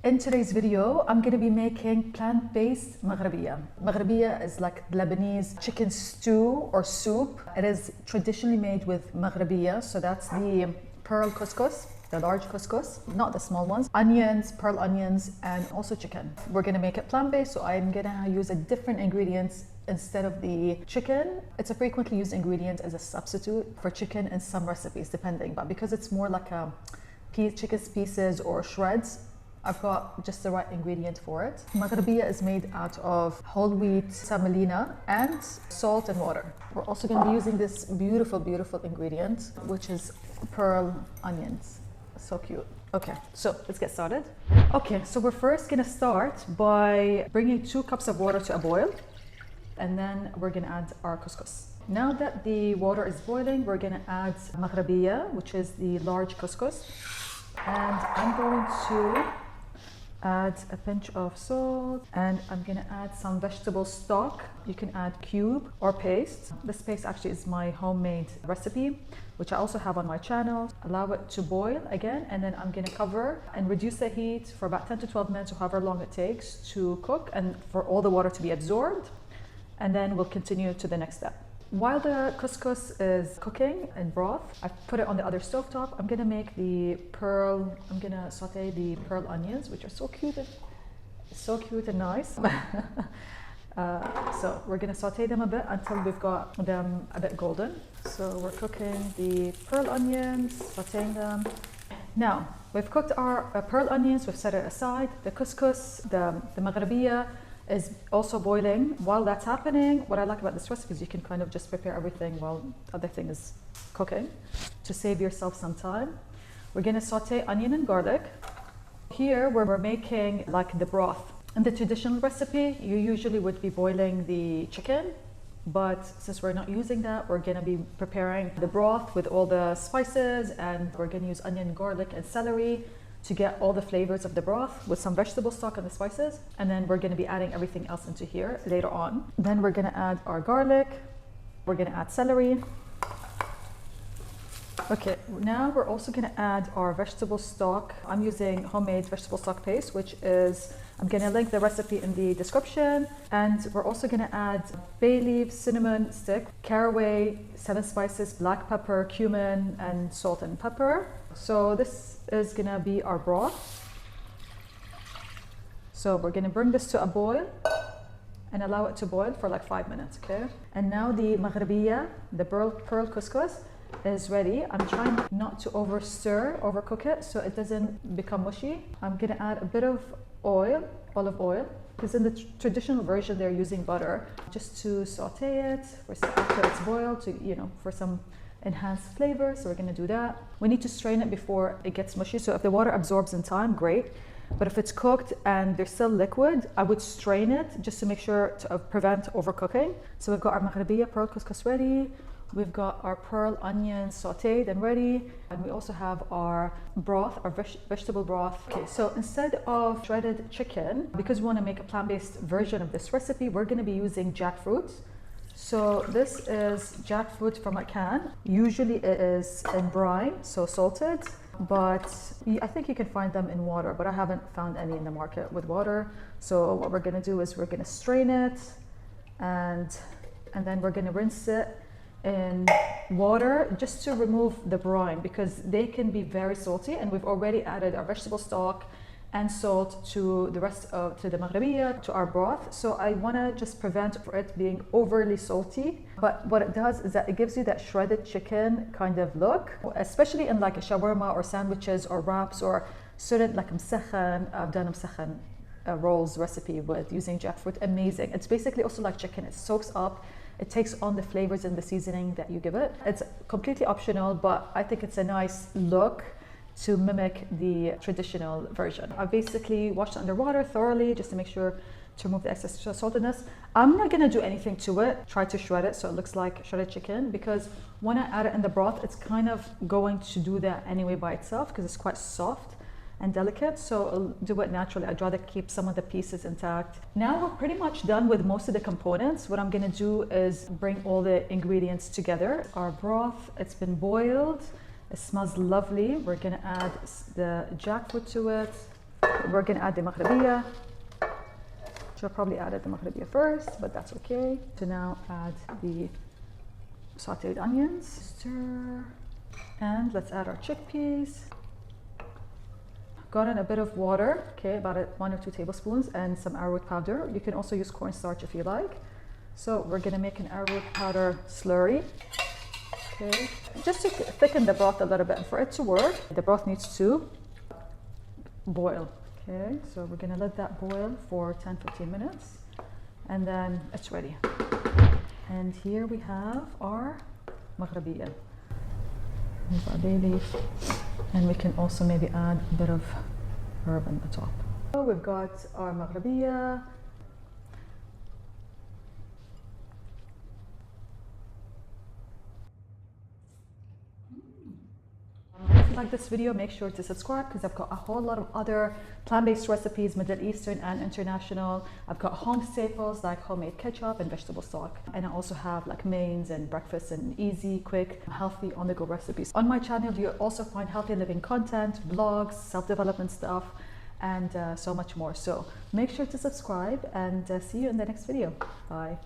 In today's video, I'm going to be making plant-based Moghrabieh. Moghrabieh is like Lebanese chicken stew or soup. It is traditionally made with Moghrabieh, so that's the pearl couscous, the large couscous, not the small ones, onions, pearl onions, and also chicken. We're going to make it plant-based, so I'm going to use a different ingredients instead of the chicken. It's a frequently used ingredient as a substitute for chicken in some recipes, depending, but because it's more like a chicken pieces or shreds, I've got just the right ingredient for it. Moghrabieh is made out of whole wheat, semolina, and salt and water. We're also going to be using this beautiful, beautiful ingredient, which is pearl onions. So cute. Okay, so let's get started. Okay, so we're first going to start by bringing 2 cups of water to a boil, and then we're going to add our couscous. Now that the water is boiling, we're going to add Moghrabieh, which is the large couscous, and I'm going to add a pinch of salt, and I'm going to add some vegetable stock. You can add cube or paste. This paste actually is my homemade recipe, which I also have on my channel. Allow it to boil again, and then I'm going to cover and reduce the heat for about 10 to 12 minutes, or however long it takes to cook and for all the water to be absorbed, and then we'll continue to the next step. While the couscous is cooking in broth, I've put it on the other stovetop. I'm gonna make I'm gonna saute the pearl onions, which are so cute and nice. So we're gonna saute them a bit until we've got them a bit golden. So we're cooking the pearl onions, sauteing them. Now, we've cooked our pearl onions, we've set it aside. The couscous, the Moghrabieh, is also boiling. While that's happening, what I like about this recipe is you can kind of just prepare everything while the other thing is cooking to save yourself some time. We're going to saute onion and garlic. Here we're making like the broth. In the traditional recipe, you usually would be boiling the chicken, but since we're not using that, we're going to be preparing the broth with all the spices, and we're going to use onion, garlic, and celery to get all the flavors of the broth with some vegetable stock and the spices. And then we're gonna be adding everything else into here later on. Then we're gonna add our garlic. We're gonna add celery. Okay, now we're also gonna add our vegetable stock. I'm using homemade vegetable stock paste, which is, I'm gonna link the recipe in the description. And we're also gonna add bay leaf, cinnamon stick, caraway, 7 spices, black pepper, cumin, and salt and pepper. So this is gonna be our broth. So we're gonna bring this to a boil and allow it to boil for like 5 minutes, okay? And now the Moghrabieh, the pearl couscous, is ready. I'm trying not to overcook it, so it doesn't become mushy. I'm gonna add a bit of oil, olive oil, because in the traditional version they're using butter, just to saute it after it's boiled, for some enhanced flavor. So we're going to do that. We need to strain it before it gets mushy. So if the water absorbs in time, great. But if it's cooked and there's still liquid, I would strain it just to make sure to prevent overcooking. So we've got our Moghrabieh pearl couscous ready. We've got our pearl onions sauteed and ready. And we also have our broth, our vegetable broth. Okay, so instead of shredded chicken, because we want to make a plant-based version of this recipe, we're going to be using jackfruit. So this is jackfruit from a can. Usually it is in brine, so salted, but I think you can find them in water, but I haven't found any in the market with water. So what we're gonna do is we're gonna strain it, and then we're gonna rinse it in water just to remove the brine, because they can be very salty, and we've already added our vegetable stock and salt to the Moghrabieh, to our broth. So I want to just prevent for it being overly salty. But what it does is that it gives you that shredded chicken kind of look, especially in like a shawarma or sandwiches or wraps or certain like msakhan. I've done a msakhan rolls recipe with using jackfruit. Amazing. It's basically also like chicken. It soaks up. It takes on the flavors and the seasoning that you give it. It's completely optional, but I think it's a nice look to mimic the traditional version. I basically washed it under water thoroughly just to make sure to remove the excess saltiness. I'm not gonna do anything to it, try to shred it so it looks like shredded chicken, because when I add it in the broth, it's kind of going to do that anyway by itself because it's quite soft and delicate, so I'll do it naturally. I'd rather keep some of the pieces intact. Now we're pretty much done with most of the components. What I'm gonna do is bring all the ingredients together. Our broth, it's been boiled. It smells lovely. We're gonna add the jackfruit to it. We're gonna add the Moghrabieh. Should have probably added the Moghrabieh first, but that's okay. So now add the sauteed onions, stir, and let's add our chickpeas. Got in a bit of water, okay, about 1 or 2 tablespoons, and some arrowroot powder. You can also use cornstarch if you like. So we're gonna make an arrowroot powder slurry, okay, just to thicken the broth a little bit. And for it to work, the broth needs to boil, okay. So we're gonna let that boil for 10-15 minutes, and then it's ready. And here we have our Moghrabieh. We've got a bay leaf, and we can also maybe add a bit of herb on the top. So we've got our Moghrabieh. If you like this video, make sure to subscribe because I've got a whole lot of other plant-based recipes, Middle Eastern and international. I've got home staples like homemade ketchup and vegetable stock. And I also have like mains and breakfast and easy, quick, healthy on-the-go recipes. On my channel, you'll also find healthy living content, vlogs, self-development stuff, and so much more. So make sure to subscribe and see you in the next video. Bye.